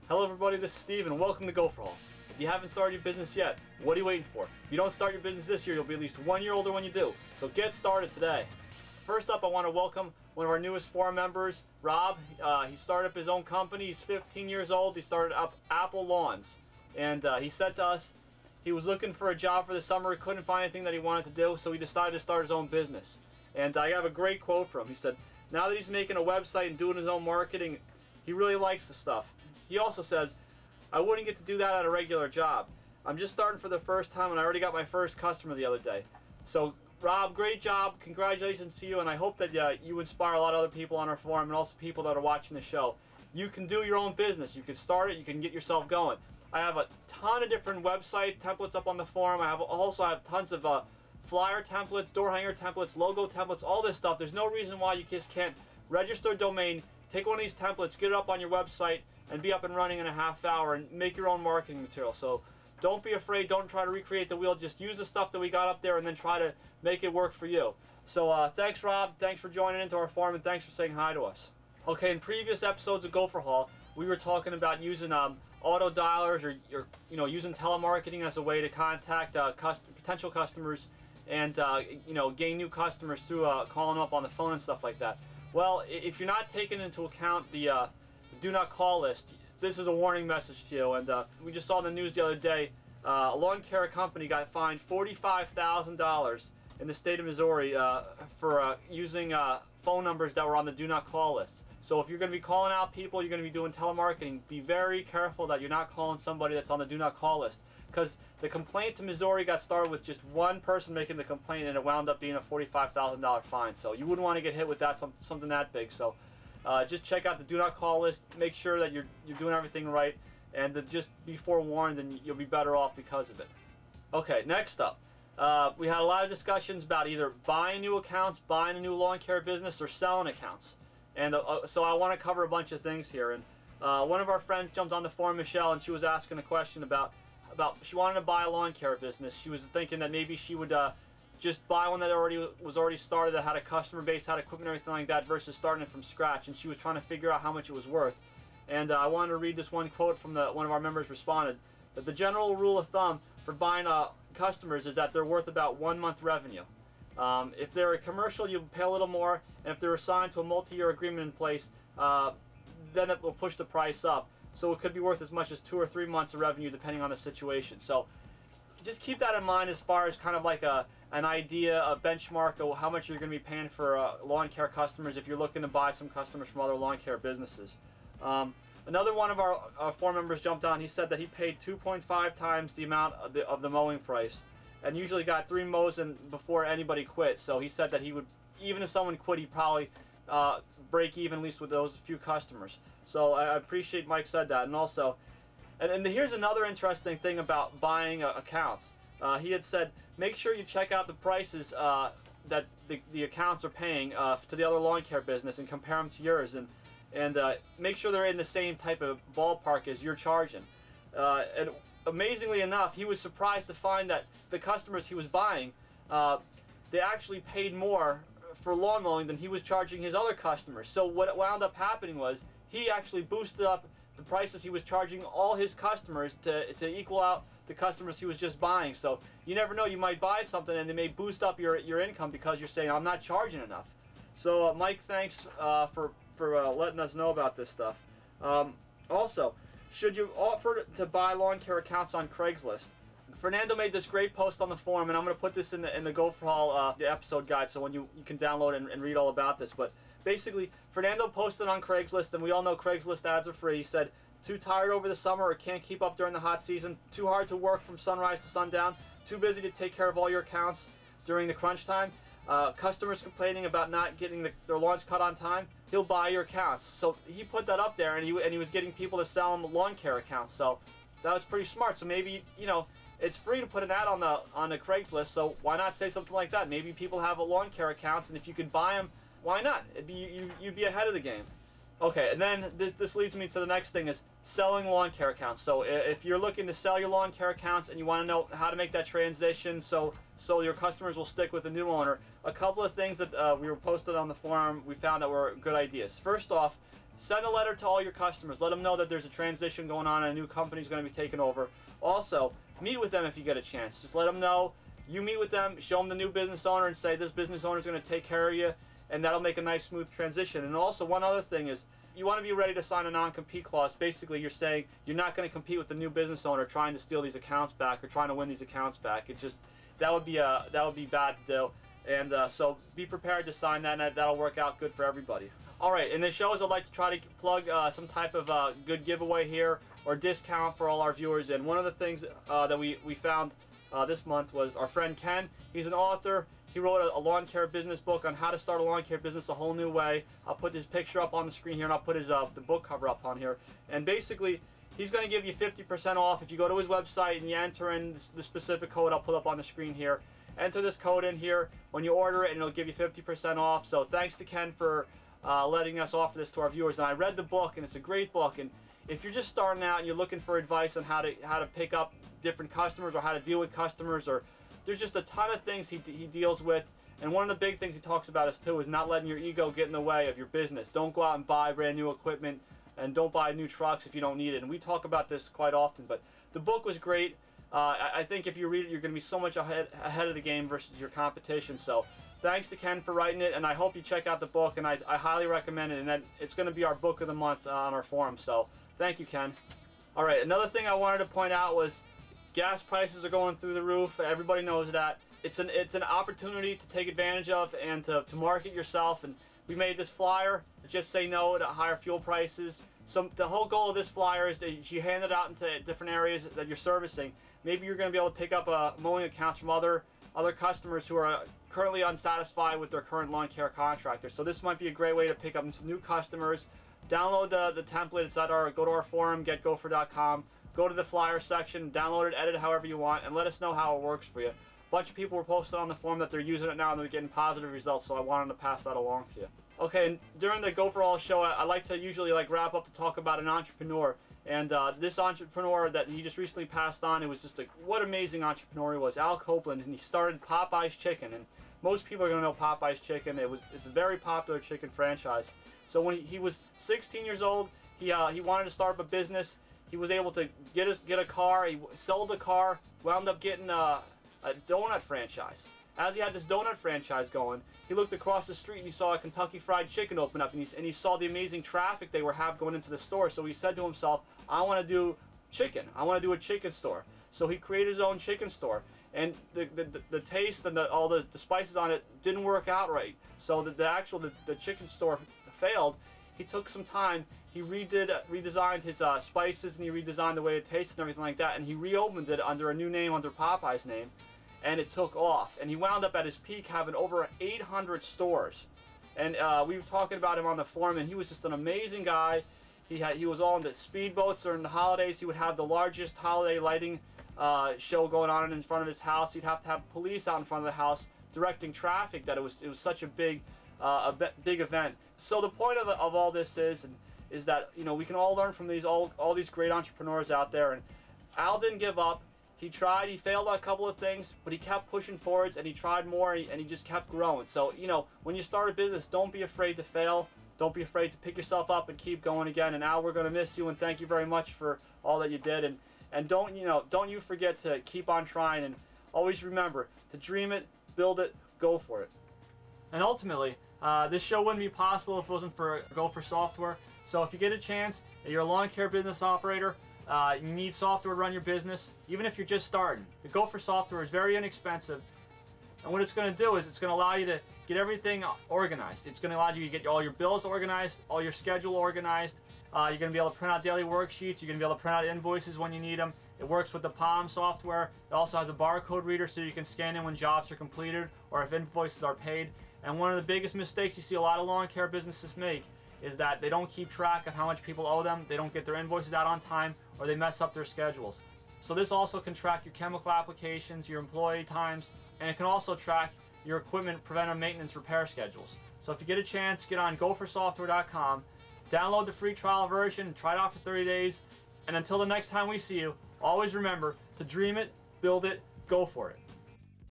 Hello everybody, this is Steve and welcome to GopherHaul. If you haven't started your business yet, what are you waiting for? If you don't start your business this year, you'll be at least 1 year older when you do. So get started today. First up, I want to welcome one of our newest forum members, Rob. He started up his own company. He's 15 years old. He started up Apple Lawns. And he said to us, he was looking for a job for the summer. He couldn't find anything that he wanted to do, so he decided to start his own business. And I have a great quote from him. He said, now that he's making a website and doing his own marketing, he really likes the stuff. He also says, I wouldn't get to do that at a regular job. I'm just starting for the first time and I already got my first customer the other day. So Rob, great job. Congratulations to you, and I hope that you inspire a lot of other people on our forum and also people that are watching the show. You can do your own business. You can start it. You can get yourself going. I have a ton of different website templates up on the forum. I also have tons of flyer templates, door hanger templates, logo templates, all this stuff. There's no reason why you just can't register a domain, take one of these templates, get it up on your website, and be up and running in a half hour and make your own marketing material. So don't be afraid, don't try to recreate the wheel, just use the stuff that we got up there and then try to make it work for you. So thanks Rob, thanks for joining into our forum, and thanks for saying hi to us. Okay, in previous episodes of GopherHaul, we were talking about using auto dialers or using telemarketing as a way to contact potential customers and gain new customers through calling them up on the phone and stuff like that. Well, if you're not taking into account the do not call list, this is a warning message to you. And we just saw in the news the other day, a lawn care company got fined $45,000 in the state of Missouri for using phone numbers that were on the do not call list. So if you're going to be calling out people, you're going to be doing telemarketing, be very careful that you're not calling somebody that's on the do not call list. Because the complaint to Missouri got started with just one person making the complaint, and it wound up being a $45,000 fine. So you wouldn't want to get hit with that something that big. So just check out the do not call list, make sure that you're doing everything right, and just be forewarned, and you'll be better off because of it. Okay, next up, we had a lot of discussions about either buying new accounts, buying a new lawn care business, or selling accounts. And so I want to cover a bunch of things here. And one of our friends jumped on the forum, Michelle, and she was asking a question about she wanted to buy a lawn care business. She was thinking that maybe she would just buy one that was already started, that had a customer base, had equipment, everything like that, versus starting it from scratch. And she was trying to figure out how much it was worth. And I wanted to read this one quote from one of our members responded, that the general rule of thumb for buying customers is that they're worth about 1 month revenue. If they're a commercial, you pay a little more, and if they're assigned to a multi-year agreement in place, then it will push the price up. So it could be worth as much as 2 or 3 months of revenue depending on the situation. So just keep that in mind as far as kind of like an idea, a benchmark of how much you're going to be paying for lawn care customers if you're looking to buy some customers from other lawn care businesses. Another one of our forum members jumped on. He said that he paid 2.5 times the amount of the mowing price, and usually got 3 mows in before anybody quit. So he said that he would, even if someone quit, he'd probably break even at least with those few customers. So I appreciate Mike said that. And also, and here's another interesting thing about buying accounts. He had said, make sure you check out the prices that the accounts are paying to the other lawn care business and compare them to yours, and make sure they're in the same type of ballpark as you're charging. And amazingly enough, he was surprised to find that the customers he was buying, they actually paid more for lawn mowing than he was charging his other customers. So what wound up happening was he actually boosted up the prices he was charging all his customers to equal out the customers he was just buying. So you never know, you might buy something and they may boost up your income because you're saying, I'm not charging enough. So Mike, thanks for letting us know about this stuff. Also, should you offer to buy lawn care accounts on Craigslist? Fernando made this great post on the forum, and I'm going to put this in the GopherHaul the episode guide, so when you can download and read all about this. But basically, Fernando posted on Craigslist, and we all know Craigslist ads are free. He said, too tired over the summer or can't keep up during the hot season, too hard to work from sunrise to sundown, too busy to take care of all your accounts during the crunch time, customers complaining about not getting their lawns cut on time, he'll buy your accounts. So he put that up there, and he was getting people to sell him lawn care accounts. So that was pretty smart. So maybe, it's free to put an ad on the Craigslist, so why not say something like that? Maybe people have lawn care accounts, and if you could buy them, why not? You'd be ahead of the game. Okay, and then this leads me to the next thing, is selling lawn care accounts. So if you're looking to sell your lawn care accounts and you want to know how to make that transition so your customers will stick with the new owner, a couple of things that we were posted on the forum we found that were good ideas. First off, Send a letter to all your customers. Let them know that there's a transition going on and a new company is going to be taken over. Also, meet with them if you get a chance. Just let them know. You meet with them, show them the new business owner and say this business owner is going to take care of you, and that'll make a nice smooth transition. And also one other thing is you want to be ready to sign a non-compete clause. Basically you're saying you're not going to compete with the new business owner trying to steal these accounts back or trying to win these accounts back. It's just that would be bad to do. And so be prepared to sign that, and that'll work out good for everybody. Alright, in this shows I'd like to try to plug some type of good giveaway here or discount for all our viewers. And one of the things that we found this month was our friend Ken. He's an author. He wrote a lawn care business book on how to start a lawn care business a whole new way. I'll put his picture up on the screen here, and I'll put his the book cover up on here. And basically, he's going to give you 50% off if you go to his website and you enter in the specific code I'll put up on the screen here. Enter this code in here when you order it, and it'll give you 50% off. So thanks to Ken for letting us offer this to our viewers. And I read the book, and it's a great book. And if you're just starting out and you're looking for advice on how to pick up different customers or how to deal with customers, or there's just a ton of things he deals with. And one of the big things he talks about is not letting your ego get in the way of your business. Don't go out and buy brand new equipment, and don't buy new trucks if you don't need it. And we talk about this quite often, but the book was great. I think if you read it, you're going to be so much ahead of the game versus your competition. So thanks to Ken for writing it, and I hope you check out the book, and I highly recommend it. And then it's going to be our book of the month on our forum. So thank you, Ken. All right, another thing I wanted to point out was gas prices are going through the roof. Everybody knows that. It's an opportunity to take advantage of and to market yourself. And we made this flyer to just say no to higher fuel prices. So the whole goal of this flyer is that you hand it out into different areas that you're servicing. Maybe you're going to be able to pick up mowing accounts from other customers who are currently unsatisfied with their current lawn care contractor. So this might be a great way to pick up some new customers. Download the template. It's at go to our forum, getgopher.com. Go to the flyer section, download it, edit it however you want, and let us know how it works for you. A bunch of people were posted on the forum that they're using it now and they're getting positive results, so I wanted to pass that along to you. Okay, and during the GopherHaul show, I like to usually wrap up to talk about an entrepreneur. And this entrepreneur that he just recently passed on, it was just what amazing entrepreneur he was, Al Copeland, and he started Popeye's Chicken. And most people are going to know Popeye's Chicken. It's a very popular chicken franchise. So when he was 16 years old, he wanted to start up a business. He was able to get a car. He sold the car, wound up getting a donut franchise. As he had this donut franchise going, he looked across the street and he saw a Kentucky Fried Chicken open up, and he saw the amazing traffic they have going into the store. So he said to himself, I want to do chicken. I want to do a chicken store. So he created his own chicken store. And the taste and all the spices on it didn't work out right. So the chicken store failed. He took some time. He redesigned his spices, and he redesigned the way it tasted and everything like that. And he reopened it under a new name, under Popeye's name. And it took off, and he wound up at his peak having over 800 stores. And we were talking about him on the forum, and he was just an amazing guy. He was all in the speedboats during the holidays. He would have the largest holiday lighting show going on in front of his house. He'd have to have police out in front of the house directing traffic. That it was such a big event. So the point of all this is that we can all learn from all these great entrepreneurs out there. And Al didn't give up. He tried, he failed on a couple of things, but he kept pushing forwards, and he tried more, and he just kept growing. So, when you start a business, don't be afraid to fail. Don't be afraid to pick yourself up and keep going again. And Al, we're going to miss you, and thank you very much for all that you did. And don't you forget to keep on trying, and always remember to dream it, build it, go for it. And ultimately, this show wouldn't be possible if it wasn't for Gopher software. So if you get a chance, and you're a lawn care business operator, you need software to run your business, even if you're just starting. The Gopher software is very inexpensive, and what it's going to do is it's going to allow you to get everything organized. It's going to allow you to get all your bills organized, all your schedule organized. You're going to be able to print out daily worksheets. You're going to be able to print out invoices when you need them. It works with the Palm software. It also has a barcode reader so you can scan in when jobs are completed or if invoices are paid. And one of the biggest mistakes you see a lot of lawn care businesses make is that they don't keep track of how much people owe them, they don't get their invoices out on time, or they mess up their schedules. So this also can track your chemical applications, your employee times, and it can also track your equipment preventive maintenance repair schedules. So if you get a chance, get on gophersoftware.com, download the free trial version, try it out for 30 days, and until the next time we see you, always remember to dream it, build it, go for it.